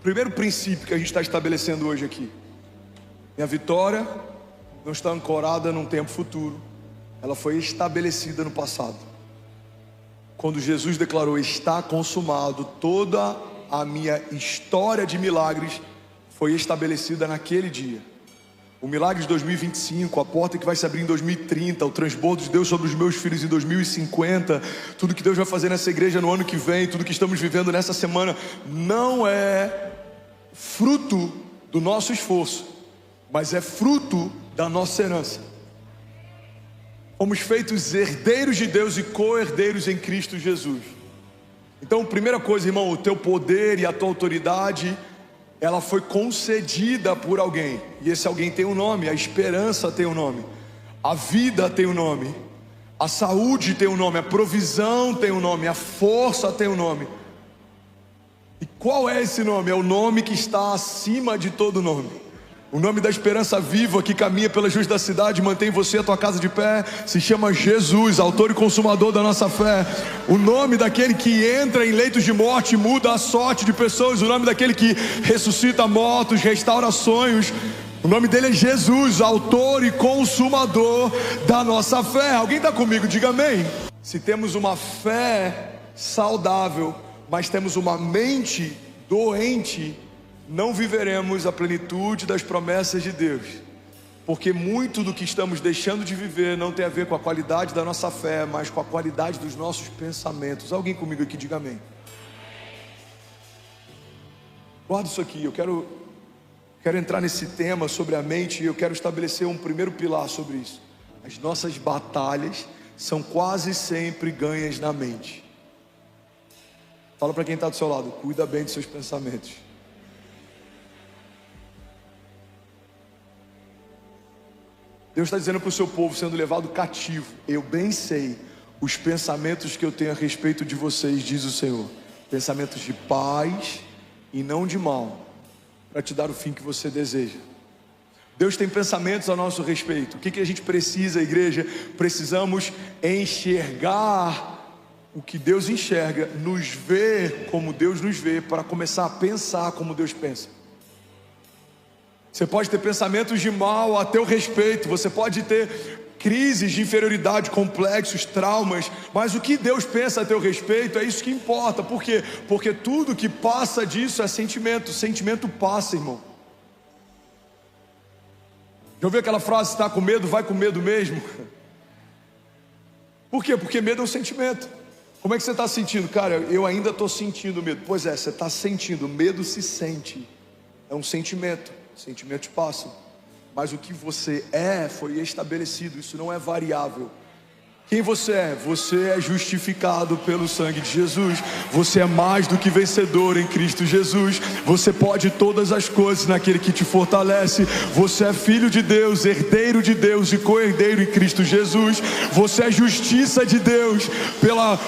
Primeiro princípio que a gente está estabelecendo hoje aqui: minha vitória não está ancorada num tempo futuro, ela foi estabelecida no passado. Quando Jesus declarou está consumado, toda a minha história de milagres foi estabelecida naquele dia. O milagre de 2025, a porta que vai se abrir em 2030, o transbordo de Deus sobre os meus filhos em 2050, tudo que Deus vai fazer nessa igreja no ano que vem, tudo que estamos vivendo nessa semana, não é fruto do nosso esforço, mas é fruto da nossa herança. Fomos feitos herdeiros de Deus e co-herdeiros em Cristo Jesus. Então, primeira coisa, irmão, o teu poder e a tua autoridade, ela foi concedida por alguém, e esse alguém tem um nome. A esperança tem um nome, a vida tem um nome, a saúde tem um nome, a provisão tem um nome, a força tem um nome. E qual é esse nome? É o nome que está acima de todo nome. O nome da esperança viva que caminha pelas ruas da cidade, mantém você e a tua casa de pé, se chama Jesus, autor e consumador da nossa fé. O nome daquele que entra em leitos de morte e muda a sorte de pessoas. O nome daquele que ressuscita mortos, restaura sonhos. O nome dele é Jesus, autor e consumador da nossa fé. Alguém está comigo? Diga amém. Se temos uma fé saudável, mas temos uma mente doente, não viveremos a plenitude das promessas de Deus, porque muito do que estamos deixando de viver não tem a ver com a qualidade da nossa fé, mas com a qualidade dos nossos pensamentos. Alguém comigo aqui, diga amém. Guarda isso aqui, eu quero entrar nesse tema sobre a mente, e eu quero estabelecer um primeiro pilar sobre isso. As nossas batalhas são quase sempre ganhas na mente. Fala para quem está do seu lado, cuida bem dos seus pensamentos. Deus está dizendo para o seu povo sendo levado cativo: eu bem sei os pensamentos que eu tenho a respeito de vocês, diz o Senhor, pensamentos de paz e não de mal, para te dar o fim que você deseja. Deus tem pensamentos a nosso respeito. O que a gente precisa, igreja? Precisamos enxergar o que Deus enxerga, nos ver como Deus nos vê, para começar a pensar como Deus pensa. Você pode ter pensamentos de mal a teu respeito, você pode ter crises de inferioridade, complexos, traumas, mas o que Deus pensa a teu respeito é isso que importa. Por quê? Porque tudo que passa disso é sentimento. Sentimento passa, irmão. Já ouviu aquela frase: se está com medo, vai com medo mesmo? Por quê? Porque medo é um sentimento. Como é que você está sentindo? Cara, eu ainda estou sentindo medo. Pois é, você está sentindo, medo se sente, é um sentimento. Sentimentos passam, mas o que você é foi estabelecido, isso não é variável. Quem você é? Você é justificado pelo sangue de Jesus. Você é mais do que vencedor em Cristo Jesus. Você pode todas as coisas naquele que te fortalece. Você é filho de Deus, herdeiro de Deus e co-herdeiro em Cristo Jesus. Você é justiça de Deus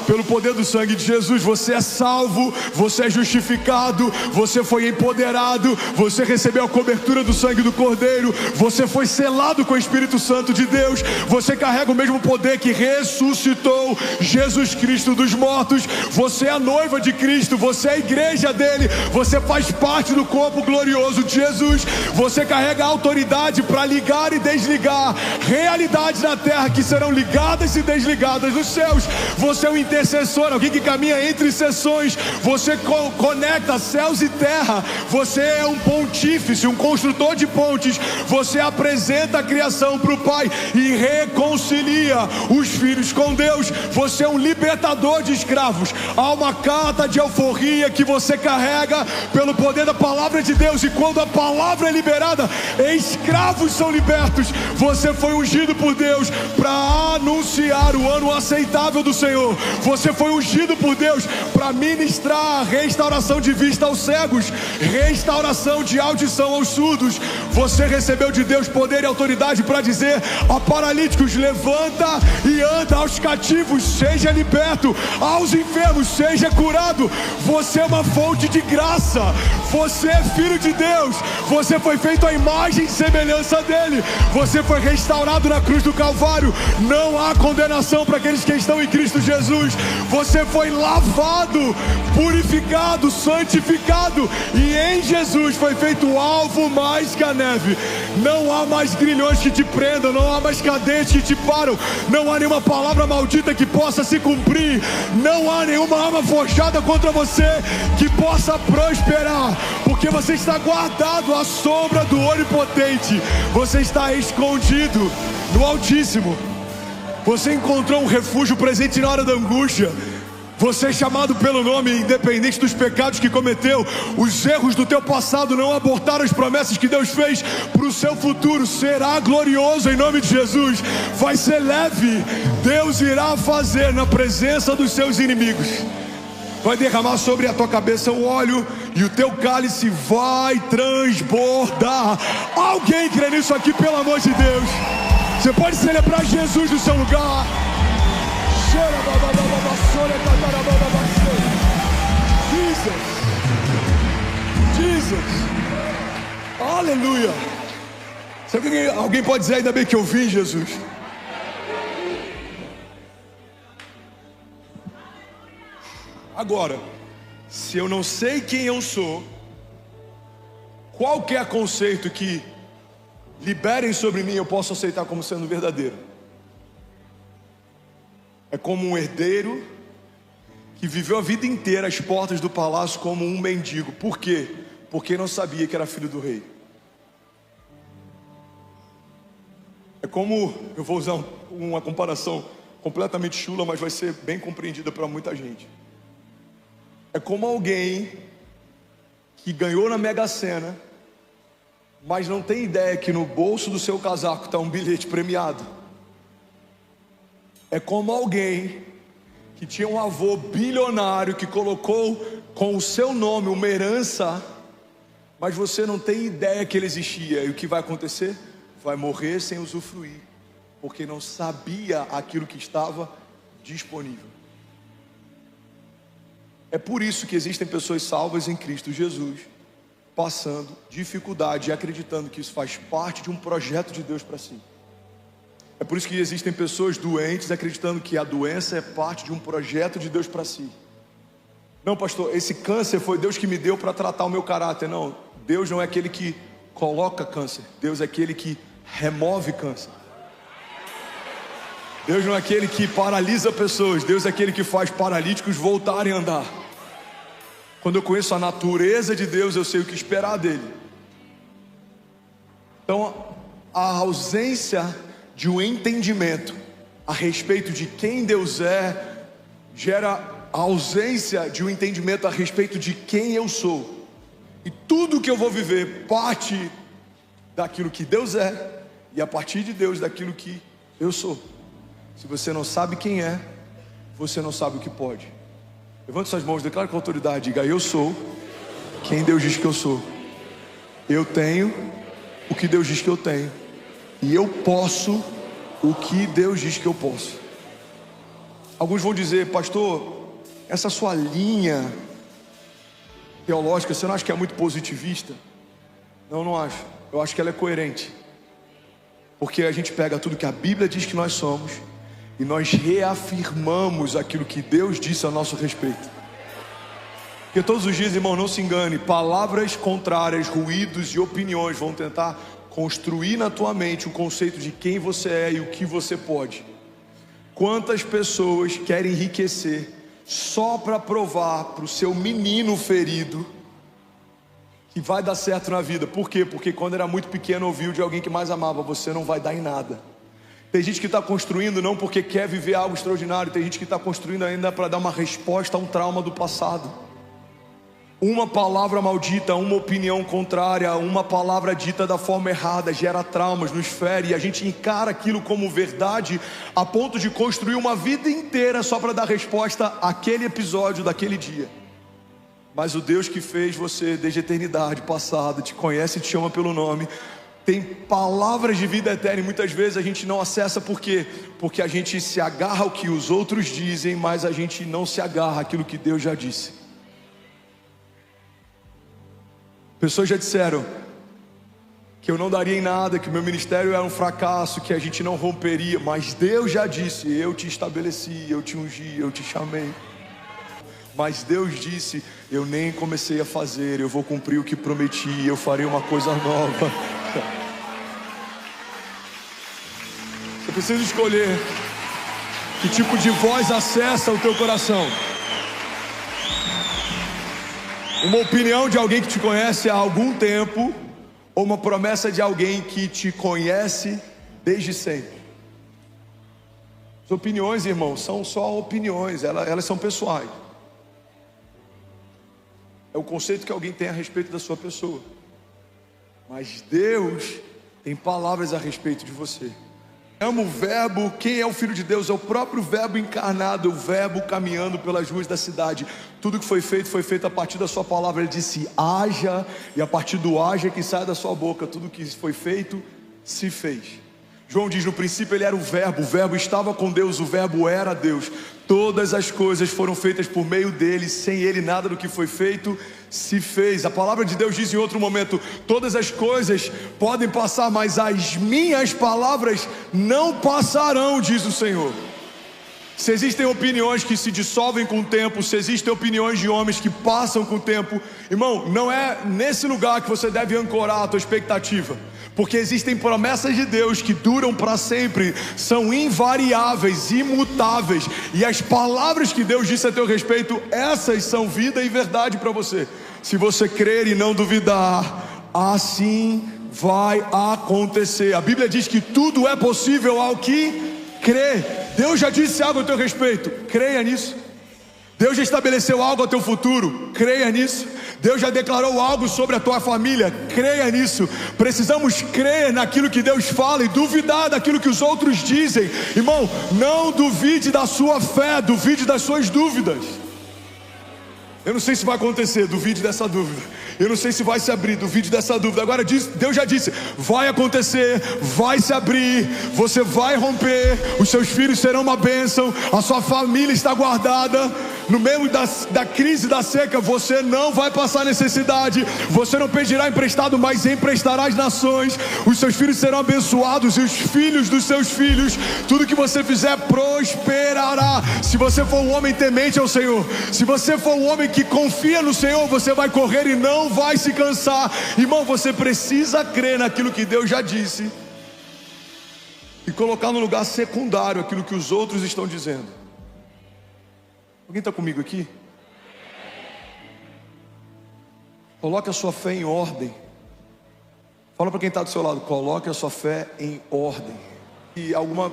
pelo poder do sangue de Jesus. Você é salvo, você é justificado, você foi empoderado, você recebeu a cobertura do sangue do Cordeiro, você foi selado com o Espírito Santo de Deus. Você carrega o mesmo poder que ressuscitou Jesus Cristo dos mortos. Você é a noiva de Cristo, você é a igreja dele, você faz parte do corpo glorioso de Jesus. Você carrega a autoridade para ligar e desligar realidades na terra que serão ligadas e desligadas nos céus. Você é um intercessor, alguém que caminha entre seções. Você conecta céus e terra. Você é um pontífice, um construtor de pontes. Você apresenta a criação para o Pai e reconcilia os filhos com Deus. Você é um libertador de escravos. Há uma carta de alforria que você carrega pelo poder da palavra de Deus, e quando a palavra é liberada, escravos são libertos. Você foi ungido por Deus para anunciar o ano aceitável do Senhor. Você foi ungido por Deus para ministrar restauração de vista aos cegos, restauração de audição aos surdos. Você recebeu de Deus poder e autoridade para dizer a paralíticos: levanta e anda, aos cativos seja liberto, aos enfermos seja curado. Você é uma fonte de graça, Você é filho de Deus. Você foi feito à imagem e semelhança dele. Você foi restaurado na cruz do Calvário. Não há condenação para aqueles que estão em Cristo Jesus. Você foi lavado, purificado, santificado, e em Jesus foi feito alvo mais que a neve. Não há mais grilhões que te prendam, não há mais cadeias que te param, não há nenhuma palavra maldita que possa se cumprir, não há nenhuma arma forjada contra você que possa prosperar, porque você está guardado à sombra do Onipotente. Você está escondido no Altíssimo. Você encontrou um refúgio presente na hora da angústia. Você é chamado pelo nome, independente dos pecados que cometeu. Os erros do teu passado não abortaram as promessas que Deus fez para o seu futuro. Será glorioso em nome de Jesus. Vai ser leve. Deus irá fazer na presença dos seus inimigos. Vai derramar sobre a tua cabeça o óleo e o teu cálice vai transbordar. Alguém crê nisso aqui, pelo amor de Deus? Você pode celebrar Jesus no seu lugar. Jesus, aleluia. Sabe que alguém pode dizer: ainda bem que eu vim, Jesus? Agora, se eu não sei quem eu sou, qualquer conceito que liberem sobre mim eu posso aceitar como sendo verdadeiro. É como um herdeiro que viveu a vida inteira às portas do palácio como um mendigo. Por quê? Porque não sabia que era filho do rei. É como, eu vou usar uma comparação completamente chula, mas vai ser bem compreendida para muita gente. É como alguém que ganhou na Mega Sena, mas não tem ideia que no bolso do seu casaco está um bilhete premiado. É como alguém que tinha um avô bilionário que colocou com o seu nome uma herança, mas você não tem ideia que ele existia. E o que vai acontecer? Vai morrer sem usufruir, porque não sabia aquilo que estava disponível. É por isso que existem pessoas salvas em Cristo Jesus, passando dificuldade e acreditando que isso faz parte de um projeto de Deus para si. É por isso que existem pessoas doentes acreditando que a doença é parte de um projeto de Deus para si. Não, pastor, esse câncer foi Deus que me deu para tratar o meu caráter. Não, Deus não é aquele que coloca câncer. Deus é aquele que remove câncer. Deus não é aquele que paralisa pessoas. Deus é aquele que faz paralíticos voltarem a andar. Quando eu conheço a natureza de Deus, eu sei o que esperar dele. Então, a ausência de um entendimento a respeito de quem Deus é, gera a ausência de um entendimento a respeito de quem eu sou. E tudo que eu vou viver parte daquilo que Deus é, e a partir de Deus daquilo que eu sou. Se você não sabe quem é, você não sabe o que pode. Levante suas mãos, declare com autoridade, diga: eu sou quem Deus diz que eu sou. Eu tenho o que Deus diz que eu tenho. E eu posso o que Deus diz que eu posso. Alguns vão dizer: pastor, essa sua linha teológica, você não acha que é muito positivista? Não, não acho. Eu acho que ela é coerente. Porque a gente pega tudo que a Bíblia diz que nós somos e nós reafirmamos aquilo que Deus disse a nosso respeito. Porque todos os dias, irmão, não se engane, palavras contrárias, ruídos e opiniões vão tentar construir na tua mente o conceito de quem você é e o que você pode. Quantas pessoas querem enriquecer só para provar para o seu menino ferido que vai dar certo na vida? Por quê? Porque quando era muito pequeno ouviu de alguém que mais amava: você não vai dar em nada. Tem gente que está construindo não porque quer viver algo extraordinário. Tem gente que está construindo ainda para dar uma resposta a um trauma do passado. Uma palavra maldita, uma opinião contrária, uma palavra dita da forma errada gera traumas, nos fere, e a gente encara aquilo como verdade a ponto de construir uma vida inteira só para dar resposta àquele episódio daquele dia. Mas o Deus que fez você desde a eternidade passada, te conhece e te chama pelo nome, tem palavras de vida eterna, e muitas vezes a gente não acessa. Por quê? Porque a gente se agarra ao que os outros dizem, mas a gente não se agarra àquilo que Deus já disse. Pessoas já disseram que eu não daria em nada, que o meu ministério era um fracasso, que a gente não romperia, mas Deus já disse: eu te estabeleci, eu te ungi, eu te chamei. Mas Deus disse: eu nem comecei a fazer, eu vou cumprir o que prometi, eu farei uma coisa nova. Você precisa escolher que tipo de voz acessa o teu coração. Uma opinião de alguém que te conhece há algum tempo, ou uma promessa de alguém que te conhece desde sempre. As opiniões, irmãos, são só opiniões, elas são pessoais. É o conceito que alguém tem a respeito da sua pessoa. Mas Deus tem palavras a respeito de você. Amo o verbo. Quem é o Filho de Deus? É o próprio verbo encarnado, o verbo caminhando pelas ruas da cidade. Tudo que foi feito a partir da sua palavra. Ele disse: haja, e a partir do haja que sai da sua boca, tudo que foi feito, se fez. João diz: no princípio ele era o verbo estava com Deus, o verbo era Deus. Todas as coisas foram feitas por meio dele, sem ele nada do que foi feito se fez. A palavra de Deus diz em outro momento: todas as coisas podem passar, mas as minhas palavras não passarão, diz o Senhor. Se existem opiniões que se dissolvem com o tempo, se existem opiniões de homens que passam com o tempo, irmão, não é nesse lugar que você deve ancorar a tua expectativa, porque existem promessas de Deus que duram para sempre, são invariáveis, imutáveis, e as palavras que Deus disse a teu respeito, essas são vida e verdade para você. Se você crer e não duvidar, assim vai acontecer. A Bíblia diz que tudo é possível ao que crê. Deus já disse algo a teu respeito, creia nisso. Deus já estabeleceu algo ao teu futuro, creia nisso. Deus já declarou algo sobre a tua família, creia nisso. Precisamos crer naquilo que Deus fala e duvidar daquilo que os outros dizem. Irmão, não duvide da sua fé, duvide das suas dúvidas. Eu não sei se vai acontecer, duvide dessa dúvida. Eu não sei se vai se abrir, duvide dessa dúvida. Agora Deus já disse: vai acontecer, vai se abrir, você vai romper, os seus filhos serão uma bênção, a sua família está guardada. No meio da crise, da seca, você não vai passar necessidade, você não pedirá emprestado, mas emprestará às nações. Os seus filhos serão abençoados e os filhos dos seus filhos. Tudo que você fizer prosperará. Se você for um homem temente ao Senhor, se você for um homem que confia no Senhor, você vai correr e não vai se cansar. Irmão, você precisa crer naquilo que Deus já disse e colocar no lugar secundário aquilo que os outros estão dizendo. Alguém está comigo aqui? Coloque a sua fé em ordem. Fala para quem está do seu lado: coloque a sua fé em ordem. E alguma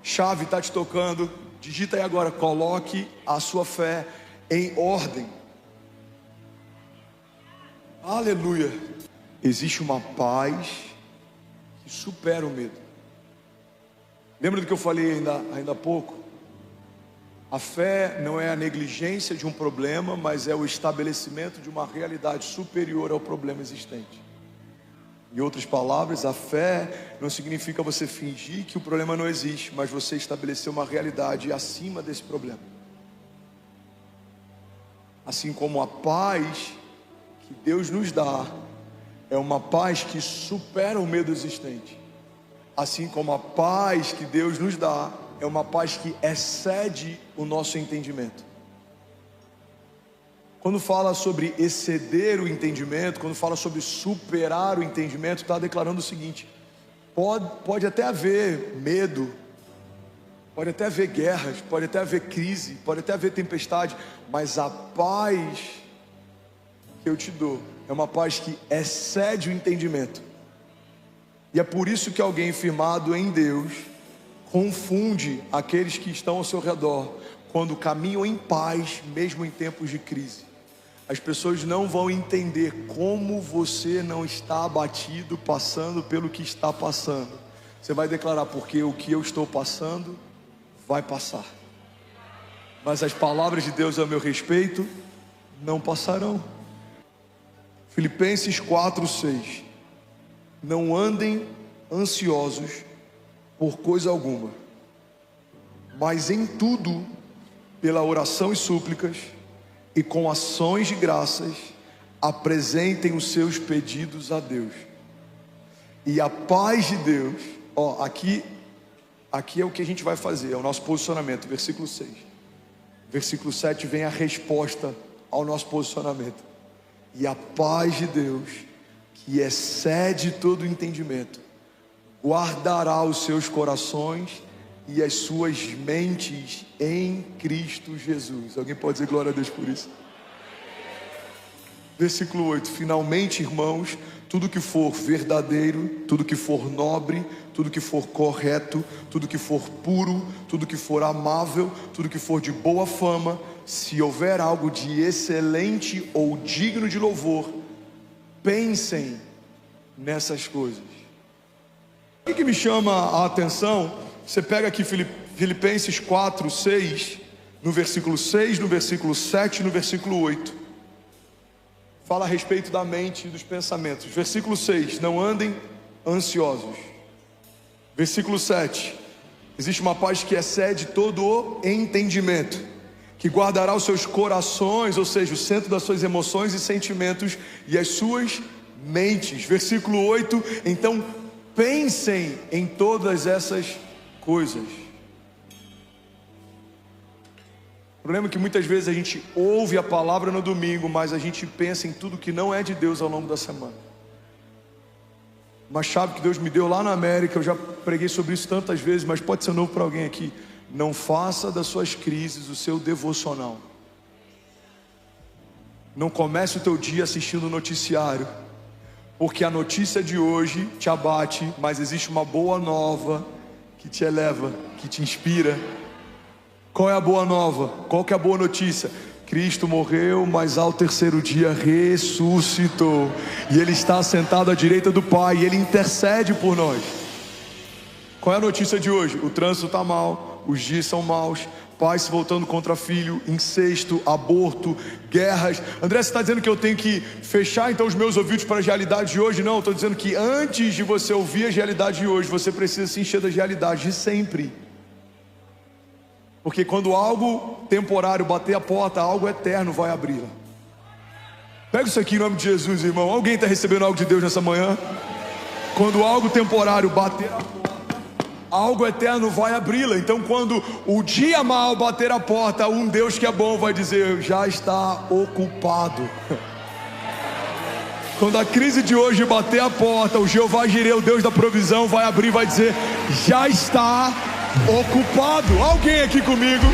chave está te tocando, digita aí agora: coloque a sua fé em ordem. Aleluia. Existe uma paz que supera o medo. Lembra do que eu falei ainda há pouco? A fé não é a negligência de um problema, mas é o estabelecimento de uma realidade superior ao problema existente. Em outras palavras, a fé não significa você fingir que o problema não existe, mas você estabelecer uma realidade acima desse problema. Assim como a paz que Deus nos dá é uma paz que supera o medo existente. Assim como a paz que Deus nos dá é uma paz que excede o nosso entendimento. Quando fala sobre exceder o entendimento, quando fala sobre superar o entendimento, está declarando o seguinte: pode até haver medo, pode até haver guerras, pode até haver crise, pode até haver tempestade, mas a paz que eu te dou é uma paz que excede o entendimento. E é por isso que alguém firmado em Deus confunde aqueles que estão ao seu redor quando caminham em paz, mesmo em tempos de crise. As pessoas não vão entender como você não está abatido, passando pelo que está passando. Você vai declarar: porque o que eu estou passando vai passar, mas as palavras de Deus a meu respeito não passarão. Filipenses 4:6. Não andem ansiosos por coisa alguma, mas em tudo, pela oração e súplicas, e com ações de graças, apresentem os seus pedidos a Deus. E a paz de Deus, aqui é o que a gente vai fazer, é o nosso posicionamento, versículo 6. Versículo 7 vem a resposta ao nosso posicionamento. E a paz de Deus, que excede todo entendimento, guardará os seus corações e as suas mentes em Cristo Jesus. Alguém pode dizer glória a Deus por isso? Versículo 8, finalmente, irmãos, tudo que for verdadeiro, tudo que for nobre, tudo que for correto, tudo que for puro, tudo que for amável, tudo que for de boa fama, se houver algo de excelente ou digno de louvor, pensem nessas coisas. O que me chama a atenção? Você pega aqui Filipenses 4, 6, no versículo 6, no versículo 7 e no versículo 8. Fala a respeito da mente e dos pensamentos. Versículo 6, não andem ansiosos. Versículo 7, existe uma paz que excede todo o entendimento, que guardará os seus corações, ou seja, o centro das suas emoções e sentimentos e as suas mentes. Versículo 8, então pensem em todas essas coisas. O problema é que muitas vezes a gente ouve a palavra no domingo, mas a gente pensa em tudo que não é de Deus ao longo da semana. Uma chave que Deus me deu lá na América, eu já preguei sobre isso tantas vezes, mas pode ser novo para alguém aqui. Não faça das suas crises o seu devocional. Não comece o teu dia assistindo o noticiário, porque a notícia de hoje te abate, mas existe uma boa nova que te eleva, que te inspira. Qual é a boa nova? Qual que é a boa notícia? Cristo morreu, mas ao terceiro dia ressuscitou, e Ele está sentado à direita do Pai, e Ele intercede por nós. Qual é a notícia de hoje? O trânsito está mal, os dias são maus, pais se voltando contra filho, incesto, aborto, guerras. André, você está dizendo que eu tenho que fechar então os meus ouvidos para as realidades de hoje? Não, estou dizendo que antes de você ouvir as realidades de hoje, você precisa se encher das realidades de sempre. Porque quando algo temporário bater a porta, algo eterno vai abri-la. Pega isso aqui em nome de Jesus, irmão. Alguém está recebendo algo de Deus nessa manhã? Quando algo temporário bater a porta, algo eterno vai abri-la. Então quando o dia mal bater a porta, um Deus que é bom vai dizer, já está ocupado. Quando a crise de hoje bater a porta, o Jeová Jireh, o Deus da provisão, vai abrir e vai dizer, já está ocupado. Alguém aqui comigo?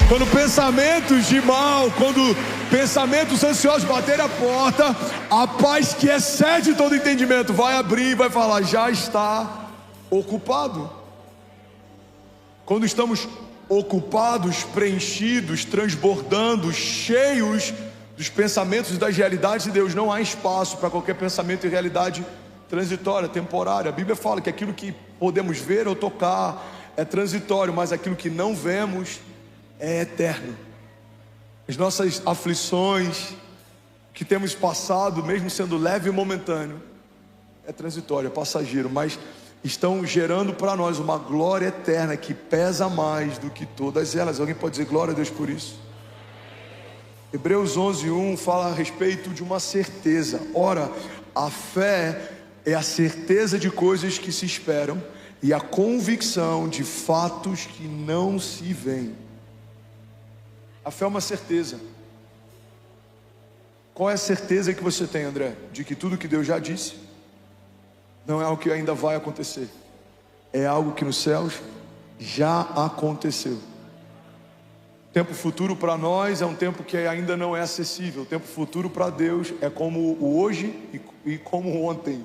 Quando pensamentos de mal, quando pensamentos ansiosos baterem a porta, a paz que excede todo entendimento vai abrir e vai falar, já está ocupado. Quando estamos ocupados, preenchidos, transbordando, cheios dos pensamentos e das realidades de Deus, não há espaço para qualquer pensamento e realidade transitória, temporária. A Bíblia fala que aquilo que podemos ver ou tocar é transitório, mas aquilo que não vemos é eterno. As nossas aflições que temos passado, mesmo sendo leve e momentâneo, é transitório, é passageiro, mas estão gerando para nós uma glória eterna que pesa mais do que todas elas. Alguém pode dizer glória a Deus por isso? Hebreus 11:1 fala a respeito de uma certeza. Ora, a fé é a certeza de coisas que se esperam e a convicção de fatos que não se veem. A fé é uma certeza. Qual é a certeza que você tem, André? De que tudo que Deus já disse não é algo que ainda vai acontecer, é algo que nos céus já aconteceu. O tempo futuro para nós é um tempo que ainda não é acessível. O tempo futuro para Deus é como o hoje e como o ontem.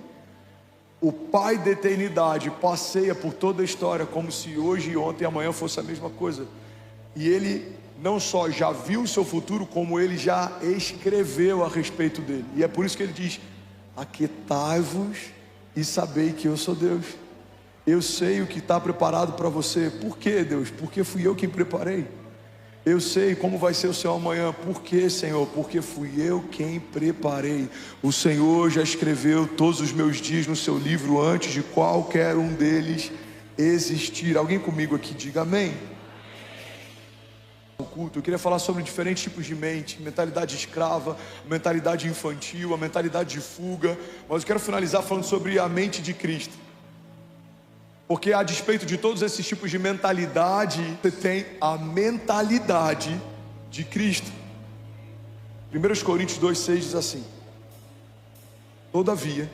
O Pai da eternidade passeia por toda a história como se hoje e ontem e amanhã fosse a mesma coisa. E Ele não só já viu o seu futuro, como Ele já escreveu a respeito dele. E é por isso que Ele diz, aquietai-vos e sabei que eu sou Deus. Eu sei o que está preparado para você. Por quê, Deus? Porque fui eu quem preparei. Eu sei como vai ser o seu amanhã. Por quê, Senhor? Porque fui eu quem preparei. O Senhor já escreveu todos os meus dias no seu livro antes de qualquer um deles existir. Alguém comigo aqui diga amém. no culto, eu queria falar sobre diferentes tipos de mente: mentalidade escrava, mentalidade infantil, a mentalidade de fuga. Mas eu quero finalizar falando sobre a mente de Cristo, porque a despeito de todos esses tipos de mentalidade, você tem a mentalidade de Cristo. 1 Coríntios 2,6 diz assim: todavia,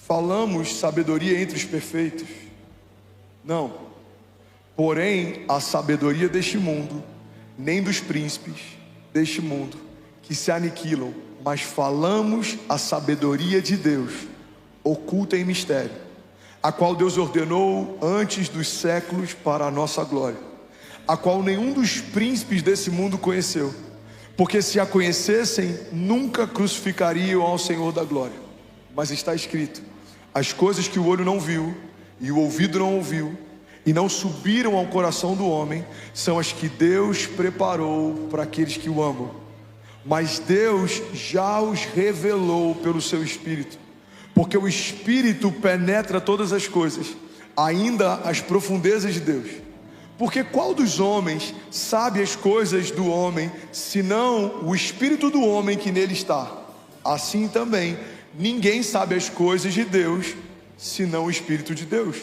falamos sabedoria entre os perfeitos? Não, porém a sabedoria deste mundo, nem dos príncipes deste mundo, que se aniquilam, mas falamos a sabedoria de Deus, oculta em mistério, a qual Deus ordenou antes dos séculos para a nossa glória, a qual nenhum dos príncipes desse mundo conheceu, porque se a conhecessem, nunca crucificariam ao Senhor da glória. Mas está escrito: as coisas que o olho não viu e o ouvido não ouviu e não subiram ao coração do homem, são as que Deus preparou para aqueles que o amam. Mas Deus já os revelou pelo seu Espírito, porque o Espírito penetra todas as coisas, ainda as profundezas de Deus. Porque qual dos homens sabe as coisas do homem, senão o Espírito do homem que nele está? Assim também, ninguém sabe as coisas de Deus, senão o Espírito de Deus.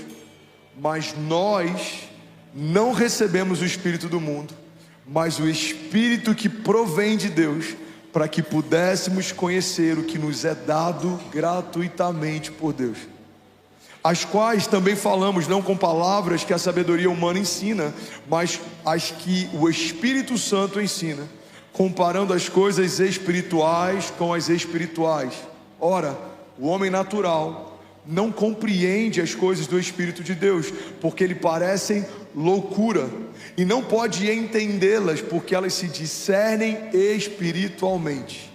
Mas nós não recebemos o Espírito do mundo, mas o Espírito que provém de Deus, para que pudéssemos conhecer o que nos é dado gratuitamente por Deus, as quais também falamos, não com palavras que a sabedoria humana ensina, mas as que o Espírito Santo ensina, comparando as coisas espirituais com as espirituais. Ora, o homem natural não compreende as coisas do Espírito de Deus, porque lhe parecem loucura, e não pode entendê-las, porque elas se discernem espiritualmente.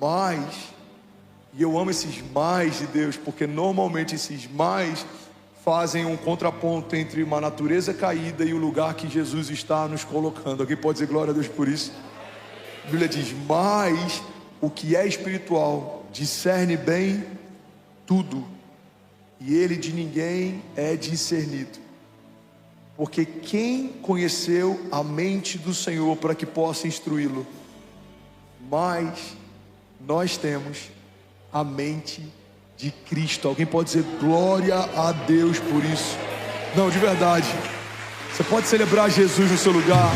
Mas, e eu amo esses mais de Deus, porque normalmente esses mais fazem um contraponto entre uma natureza caída e o lugar que Jesus está nos colocando. Alguém pode dizer glória a Deus por isso? A Bíblia diz: mas o que é espiritual discerne bem tudo, e ele de ninguém é discernido. Porque quem conheceu a mente do Senhor para que possa instruí-lo? Mas nós temos a mente de Cristo. Alguém pode dizer glória a Deus por isso? Não, de verdade. Você pode celebrar Jesus no seu lugar.